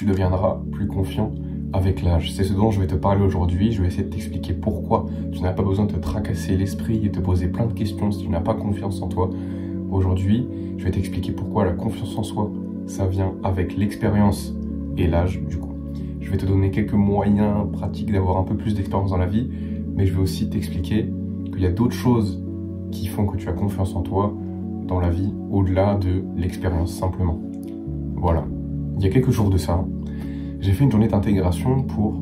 tu deviendras plus confiant avec l'âge. C'est ce dont je vais te parler aujourd'hui. Je vais essayer de t'expliquer pourquoi tu n'as pas besoin de te tracasser l'esprit et te poser plein de questions si tu n'as pas confiance en toi. Aujourd'hui, je vais t'expliquer pourquoi la confiance en soi, ça vient avec l'expérience et l'âge du coup. Je vais te donner quelques moyens pratiques d'avoir un peu plus d'expérience dans la vie, mais je vais aussi t'expliquer qu'il y a d'autres choses qui font que tu as confiance en toi dans la vie, au-delà de l'expérience simplement. Voilà. Il y a quelques jours de ça, j'ai fait une journée d'intégration pour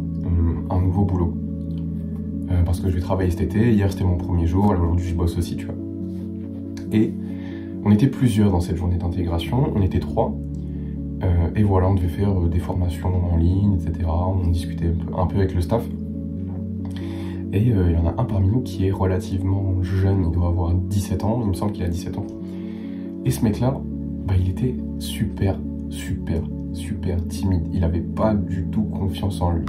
un nouveau boulot. Parce que je vais travailler cet été, hier c'était mon premier jour, alors aujourd'hui je bosse aussi, tu vois. Et on était plusieurs dans cette journée d'intégration, on était 3. Et voilà, on devait faire des formations en ligne, etc. On discutait un peu avec le staff. Et il y en a un parmi nous qui est relativement jeune, il doit avoir 17 ans, il me semble qu'il a 17 ans. Et ce mec-là, il était super timide. Il n'avait pas du tout confiance en lui.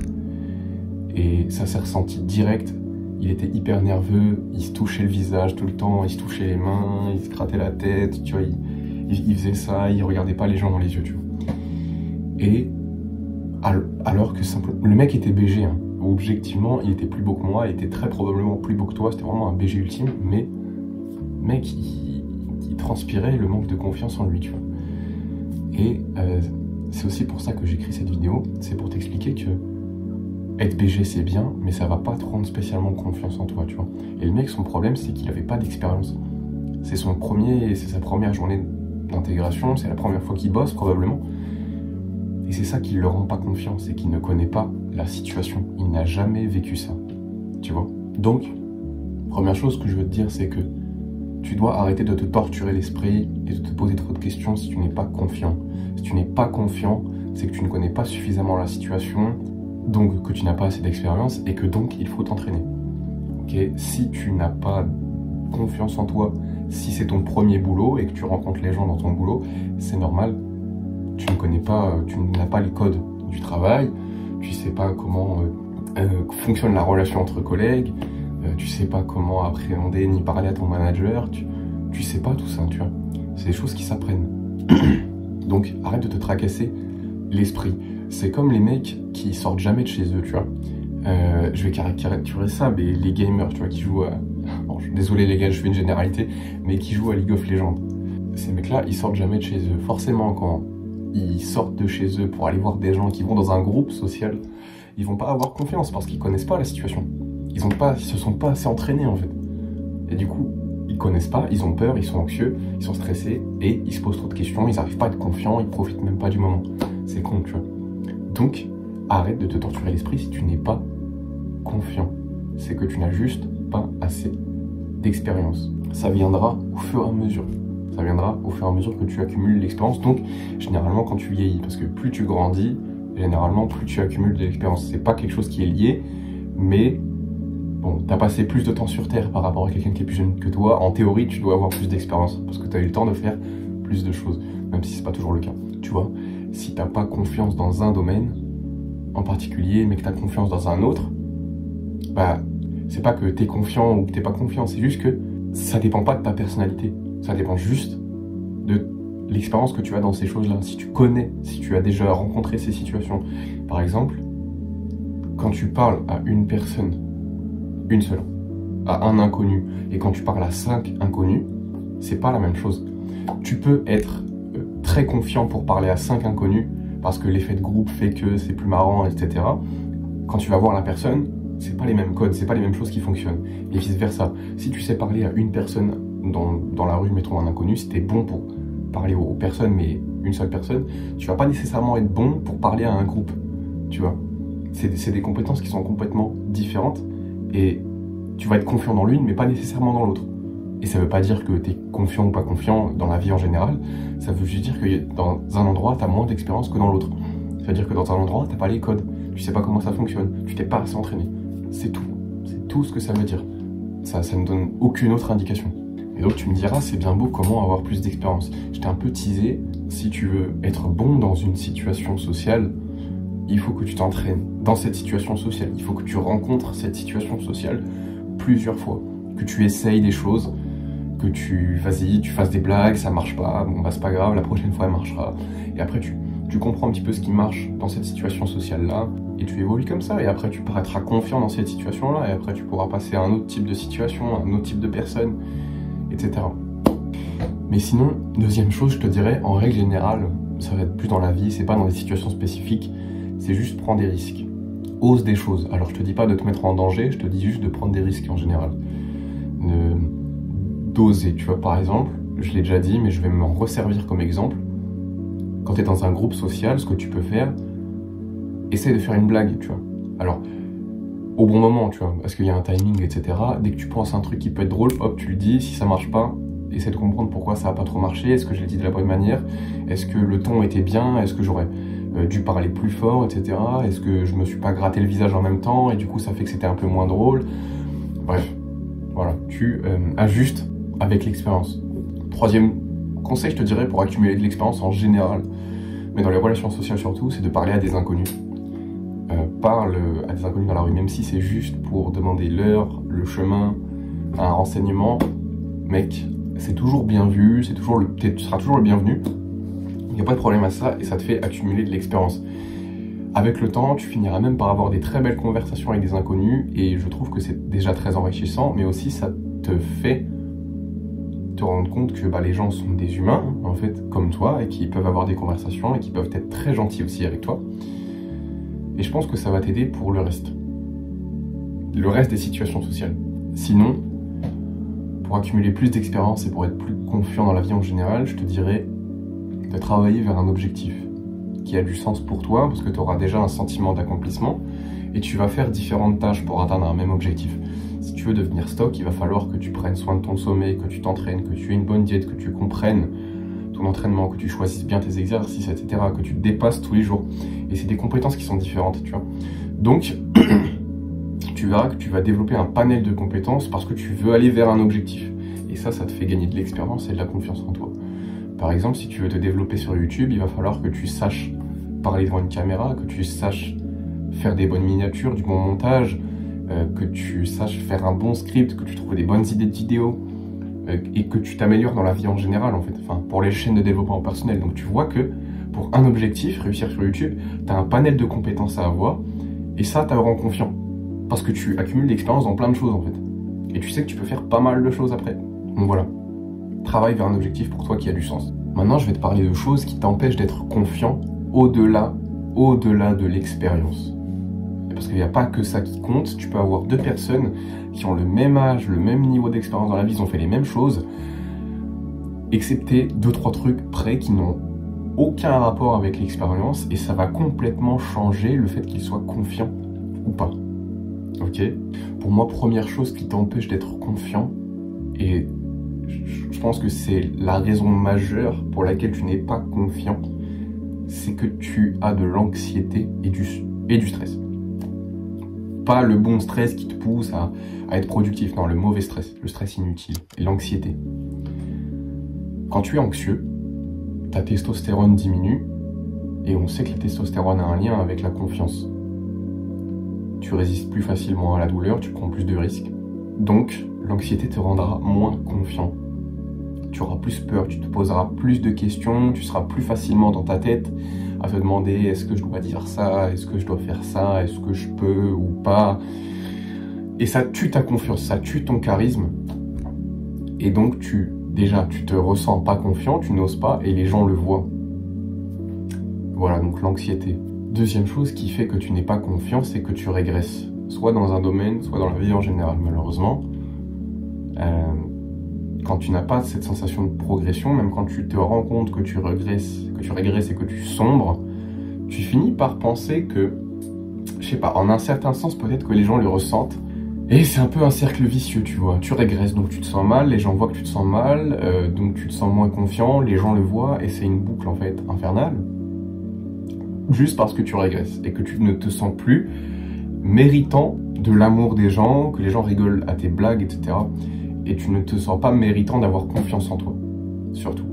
Et ça s'est ressenti direct. Il était hyper nerveux, il se touchait le visage tout le temps, il se touchait les mains, il se grattait la tête, tu vois, il faisait ça, il regardait pas les gens dans les yeux, tu vois. Et alors que simplement, le mec était BG, hein. Objectivement, il était plus beau que moi, il était très probablement plus beau que toi, c'était vraiment un BG ultime, mais mec, il transpirait le manque de confiance en lui, tu vois. Et c'est aussi pour ça que j'écris cette vidéo, c'est pour t'expliquer que être BG c'est bien, mais ça va pas te rendre spécialement confiance en toi, tu vois. Et le mec, son problème, c'est qu'il avait pas d'expérience. C'est sa première journée d'intégration, c'est la première fois qu'il bosse probablement. Et c'est ça qui le rend pas confiant, c'est qu'il ne connaît pas la situation. Il n'a jamais vécu ça, tu vois. Donc, première chose que je veux te dire, c'est que tu dois arrêter de te torturer l'esprit et de te poser trop de questions si tu n'es pas confiant. Si tu n'es pas confiant, c'est que tu ne connais pas suffisamment la situation, donc que tu n'as pas assez d'expérience et que donc il faut t'entraîner. Okay. Si tu n'as pas confiance en toi, si c'est ton premier boulot et que tu rencontres les gens dans ton boulot, c'est normal. Tu n'as pas les codes du travail, tu sais pas comment fonctionne la relation entre collègues, tu sais pas comment appréhender ni parler à ton manager, tu sais pas tout ça, tu vois. C'est des choses qui s'apprennent. Donc arrête de te tracasser l'esprit. C'est comme les mecs qui sortent jamais de chez eux, tu vois. Je vais caricaturer ça, mais les gamers, tu vois, qui jouent à... Bon, désolé les gars, je fais une généralité, mais qui jouent à League of Legends. Ces mecs-là, ils sortent jamais de chez eux. Forcément, quand ils sortent de chez eux pour aller voir des gens qui vont dans un groupe social, ils vont pas avoir confiance parce qu'ils connaissent pas la situation. Ils se sont pas assez entraînés en fait. Et du coup, ils connaissent pas, ils ont peur, ils sont anxieux, ils sont stressés et ils se posent trop de questions, ils arrivent pas à être confiants, ils profitent même pas du moment. C'est con, tu vois. Donc, arrête de te torturer l'esprit si tu n'es pas confiant. C'est que tu n'as juste pas assez d'expérience. Ça viendra au fur et à mesure. Ça viendra au fur et à mesure que tu accumules l'expérience. Donc, généralement, quand tu vieillis, parce que plus tu grandis, généralement, plus tu accumules de l'expérience. C'est pas quelque chose qui est lié, mais bon, t'as passé plus de temps sur Terre par rapport à quelqu'un qui est plus jeune que toi. En théorie, tu dois avoir plus d'expérience parce que tu as eu le temps de faire plus de choses, même si c'est pas toujours le cas. Tu vois, si t'as pas confiance dans un domaine en particulier, mais que t'as confiance dans un autre, c'est pas que t'es confiant ou que t'es pas confiant, c'est juste que ça dépend pas de ta personnalité. Ça dépend juste de l'expérience que tu as dans ces choses-là. Si tu connais, si tu as déjà rencontré ces situations. Par exemple, quand tu parles à une personne, une seule, à un inconnu, et quand tu parles à 5 inconnus, c'est pas la même chose. Tu peux être très confiant pour parler à 5 inconnus, parce que l'effet de groupe fait que c'est plus marrant, etc. Quand tu vas voir la personne, c'est pas les mêmes codes, c'est pas les mêmes choses qui fonctionnent. Et vice versa. Si tu sais parler à une personne dans la rue, mettons un inconnu, si t'es bon pour parler aux personnes, mais une seule personne, tu vas pas nécessairement être bon pour parler à un groupe, tu vois. C'est des compétences qui sont complètement différentes, et tu vas être confiant dans l'une, mais pas nécessairement dans l'autre. Et ça veut pas dire que t'es confiant ou pas confiant dans la vie en général, ça veut juste dire que dans un endroit, t'as moins d'expérience que dans l'autre. Ça veut dire que dans un endroit, t'as pas les codes, tu sais pas comment ça fonctionne, tu t'es pas assez entraîné. C'est tout ce que ça veut dire. Ça ne donne aucune autre indication. Et donc tu me diras, c'est bien beau, comment avoir plus d'expérience. Je t'ai un peu teasé, si tu veux être bon dans une situation sociale, il faut que tu t'entraînes dans cette situation sociale. Il faut que tu rencontres cette situation sociale plusieurs fois. Que tu essayes des choses, que tu fasses des blagues, ça marche pas, bon c'est pas grave, la prochaine fois elle marchera. Et après tu tu comprends un petit peu ce qui marche dans cette situation sociale-là, et tu évolues comme ça, et après tu paraîtras confiant dans cette situation-là, et après tu pourras passer à un autre type de situation, à un autre type de personne, etc. Mais sinon, deuxième chose, je te dirais, en règle générale, ça va être plus dans la vie, c'est pas dans des situations spécifiques, c'est juste prendre des risques. Ose des choses. Alors je te dis pas de te mettre en danger, je te dis juste de prendre des risques en général. D'oser, tu vois, par exemple, je l'ai déjà dit, mais je vais m'en resservir comme exemple. Quand tu es dans un groupe social, ce que tu peux faire, essaye de faire une blague, tu vois. Alors, au bon moment, tu vois, parce qu'il y a un timing, etc. Dès que tu penses à un truc qui peut être drôle, hop, tu le dis. Si ça marche pas, essaie de comprendre pourquoi ça a pas trop marché. Est-ce que je l'ai dit de la bonne manière? Est-ce que le ton était bien? Est-ce que j'aurais dû parler plus fort, etc. Est-ce que je me suis pas gratté le visage en même temps et du coup ça fait que c'était un peu moins drôle? Bref, voilà, tu ajustes avec l'expérience. Troisième conseil, je te dirais, pour accumuler de l'expérience en général, mais dans les relations sociales surtout, c'est de parler à des inconnus. Parle à des inconnus dans la rue, même si c'est juste pour demander l'heure, le chemin, un renseignement, mec, c'est toujours bien vu, tu seras toujours le bienvenu. Il n'y a pas de problème à ça et ça te fait accumuler de l'expérience. Avec le temps, tu finiras même par avoir des très belles conversations avec des inconnus et je trouve que c'est déjà très enrichissant, mais aussi ça te fait te rendre compte que les gens sont des humains, en fait, comme toi, et qui peuvent avoir des conversations et qui peuvent être très gentils aussi avec toi. Et je pense que ça va t'aider pour le reste des situations sociales. Sinon, pour accumuler plus d'expérience et pour être plus confiant dans la vie en général, je te dirais de travailler vers un objectif qui a du sens pour toi, parce que tu auras déjà un sentiment d'accomplissement, et tu vas faire différentes tâches pour atteindre un même objectif. Si tu veux devenir stock, il va falloir que tu prennes soin de ton sommeil, que tu t'entraînes, que tu aies une bonne diète, que tu comprennes ton entraînement, que tu choisisses bien tes exercices, etc., que tu te dépasses tous les jours. Et c'est des compétences qui sont différentes, tu vois. Donc, tu verras que tu vas développer un panel de compétences parce que tu veux aller vers un objectif. Et ça te fait gagner de l'expérience et de la confiance en toi. Par exemple, si tu veux te développer sur YouTube, il va falloir que tu saches parler devant une caméra, que tu saches faire des bonnes miniatures, du bon montage, que tu saches faire un bon script, que tu trouves des bonnes idées de vidéos, et que tu t'améliores dans la vie en général, en fait, enfin, pour les chaînes de développement personnel. Donc tu vois que pour un objectif, réussir sur YouTube, tu as un panel de compétences à avoir, et ça, ça te rend confiant, parce que tu accumules l'expérience dans plein de choses, en fait. Et tu sais que tu peux faire pas mal de choses après. Donc voilà, travaille vers un objectif pour toi qui a du sens. Maintenant, je vais te parler de choses qui t'empêchent d'être confiant au-delà de l'expérience. Parce qu'il n'y a pas que ça qui compte, tu peux avoir deux personnes qui ont le même âge, le même niveau d'expérience dans la vie, ils ont fait les mêmes choses, excepté 2-3 trucs près qui n'ont aucun rapport avec l'expérience, et ça va complètement changer le fait qu'ils soient confiants ou pas. Ok? Pour moi, première chose qui t'empêche d'être confiant, et je pense que c'est la raison majeure pour laquelle tu n'es pas confiant, c'est que tu as de l'anxiété et du stress. Pas le bon stress qui te pousse à être productif, non, le mauvais stress, le stress inutile et l'anxiété. Quand tu es anxieux, ta testostérone diminue et on sait que la testostérone a un lien avec la confiance. Tu résistes plus facilement à la douleur, tu prends plus de risques. Donc, l'anxiété te rendra moins confiant. Tu auras plus peur, tu te poseras plus de questions, tu seras plus facilement dans ta tête à te demander est-ce que je dois dire ça, est-ce que je dois faire ça, est-ce que je peux ou pas. Et ça tue ta confiance, ça tue ton charisme. Et donc tu te ressens pas confiant, tu n'oses pas et les gens le voient. Voilà, donc l'anxiété. Deuxième chose qui fait que tu n'es pas confiant, c'est que tu régresses. Soit dans un domaine, soit dans la vie en général, malheureusement. Quand tu n'as pas cette sensation de progression, même quand tu te rends compte que tu régresses et que tu sombres, tu finis par penser que, je sais pas, en un certain sens, peut-être que les gens le ressentent. Et c'est un peu un cercle vicieux, tu vois. Tu régresses, donc tu te sens mal, les gens voient que tu te sens mal, donc tu te sens moins confiant, les gens le voient, et c'est une boucle, en fait, infernale. Juste parce que tu régresses, et que tu ne te sens plus méritant de l'amour des gens, que les gens rigolent à tes blagues, etc. Et tu ne te sens pas méritant d'avoir confiance en toi, surtout.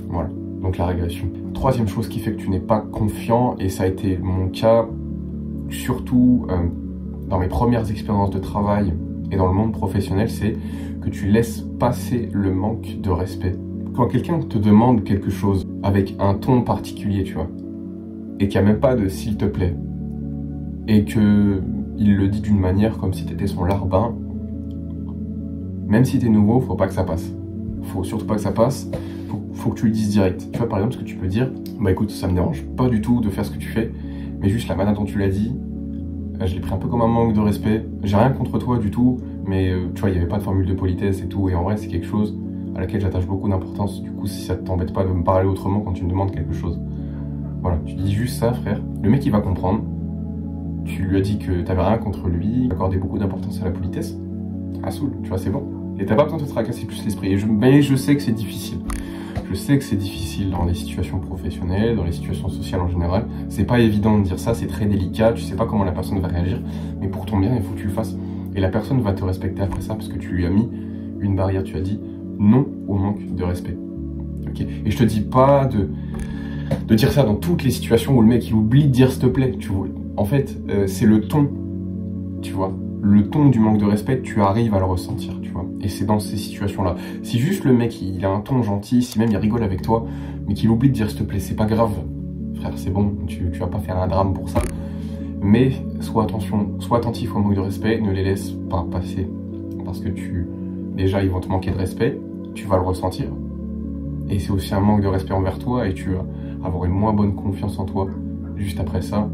Voilà, donc la régression. Troisième chose qui fait que tu n'es pas confiant, et ça a été mon cas, surtout dans mes premières expériences de travail et dans le monde professionnel, c'est que tu laisses passer le manque de respect. Quand quelqu'un te demande quelque chose avec un ton particulier, tu vois, et qu'il n'y a même pas de s'il te plaît, et que il le dit d'une manière comme si t'étais son larbin, même si t'es nouveau, faut pas que ça passe. Faut surtout pas que ça passe, faut que tu le dises direct. Tu vois, par exemple, ce que tu peux dire, bah écoute, ça me dérange pas du tout de faire ce que tu fais, mais juste la manière dont tu l'as dit, je l'ai pris un peu comme un manque de respect. J'ai rien contre toi du tout, mais tu vois, il n'y avait pas de formule de politesse et tout, et en vrai, c'est quelque chose à laquelle j'attache beaucoup d'importance. Du coup, si ça t'embête pas de me parler autrement quand tu me demandes quelque chose. Voilà, tu dis juste ça, frère. Le mec, il va comprendre. Tu lui as dit que t'avais rien contre lui, accordé beaucoup d'importance à la politesse. Ah, saoul, tu vois, c'est bon. Et t'as pas besoin de te tracasser plus l'esprit. Mais je sais que c'est difficile. Je sais que c'est difficile dans les situations professionnelles, dans les situations sociales en général. C'est pas évident de dire ça, c'est très délicat, tu sais pas comment la personne va réagir, mais pour ton bien, il faut que tu le fasses. Et la personne va te respecter après ça parce que tu lui as mis une barrière, tu as dit non au manque de respect. Okay. Et je te dis pas de dire ça dans toutes les situations où le mec il oublie de dire s'il te plaît, tu vois. En fait, c'est le ton, tu vois. Le ton du manque de respect, tu arrives à le ressentir, tu vois. Et c'est dans ces situations-là. Si juste le mec, il a un ton gentil, si même il rigole avec toi, mais qu'il oublie de dire s'il te plaît, c'est pas grave. Frère, c'est bon, tu vas pas faire un drame pour ça. Mais sois attentif au manque de respect, ne les laisse pas passer. Parce que déjà, ils vont te manquer de respect, tu vas le ressentir. Et c'est aussi un manque de respect envers toi, et tu vas avoir une moins bonne confiance en toi juste après ça.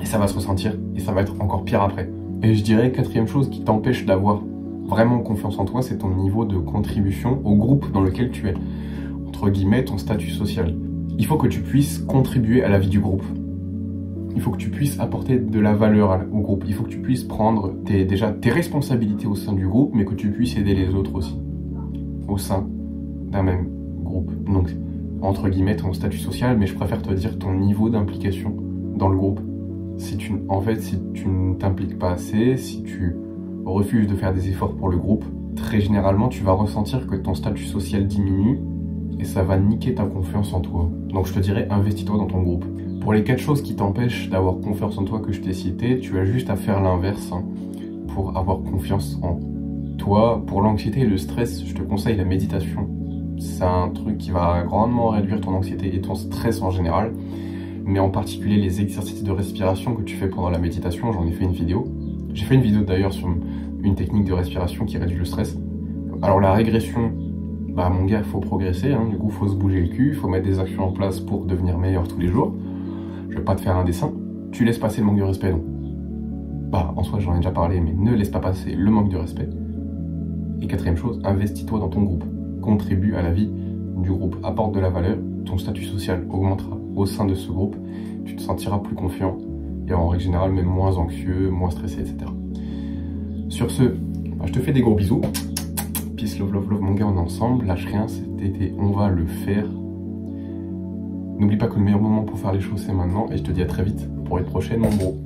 Et ça va se ressentir, et ça va être encore pire après. Et je dirais, quatrième chose qui t'empêche d'avoir vraiment confiance en toi, c'est ton niveau de contribution au groupe dans lequel tu es. Entre guillemets, ton statut social. Il faut que tu puisses contribuer à la vie du groupe. Il faut que tu puisses apporter de la valeur au groupe. Il faut que tu puisses prendre tes responsabilités au sein du groupe, mais que tu puisses aider les autres aussi. Au sein d'un même groupe. Donc, entre guillemets, ton statut social, mais je préfère te dire ton niveau d'implication dans le groupe. Si tu ne t'impliques pas assez, si tu refuses de faire des efforts pour le groupe, très généralement, tu vas ressentir que ton statut social diminue et ça va niquer ta confiance en toi. Donc je te dirais, investis-toi dans ton groupe. Pour les 4 choses qui t'empêchent d'avoir confiance en toi que je t'ai citées, tu as juste à faire l'inverse pour avoir confiance en toi. Pour l'anxiété et le stress, je te conseille la méditation. C'est un truc qui va grandement réduire ton anxiété et ton stress en général. Mais en particulier les exercices de respiration que tu fais pendant la méditation, j'en ai fait une vidéo. J'ai fait une vidéo d'ailleurs sur une technique de respiration qui réduit le stress. Alors la régression, bah mon gars, faut progresser, du coup faut se bouger le cul, faut mettre des actions en place pour devenir meilleur tous les jours. Je vais pas te faire un dessin, tu laisses passer le manque de respect, non. Bah en soi j'en ai déjà parlé, mais ne laisse pas passer le manque de respect. Et quatrième chose, investis-toi dans ton groupe, contribue à la vie du groupe, apporte de la valeur, ton statut social augmentera au sein de ce groupe, tu te sentiras plus confiant et en règle générale même moins anxieux, moins stressé, etc. Sur ce, bah, je te fais des gros bisous. Peace, love, love, love, mon gars, on est ensemble, lâche rien, cet été, on va le faire. N'oublie pas que le meilleur moment pour faire les choses, c'est maintenant, et je te dis à très vite pour une prochaine, mon gros.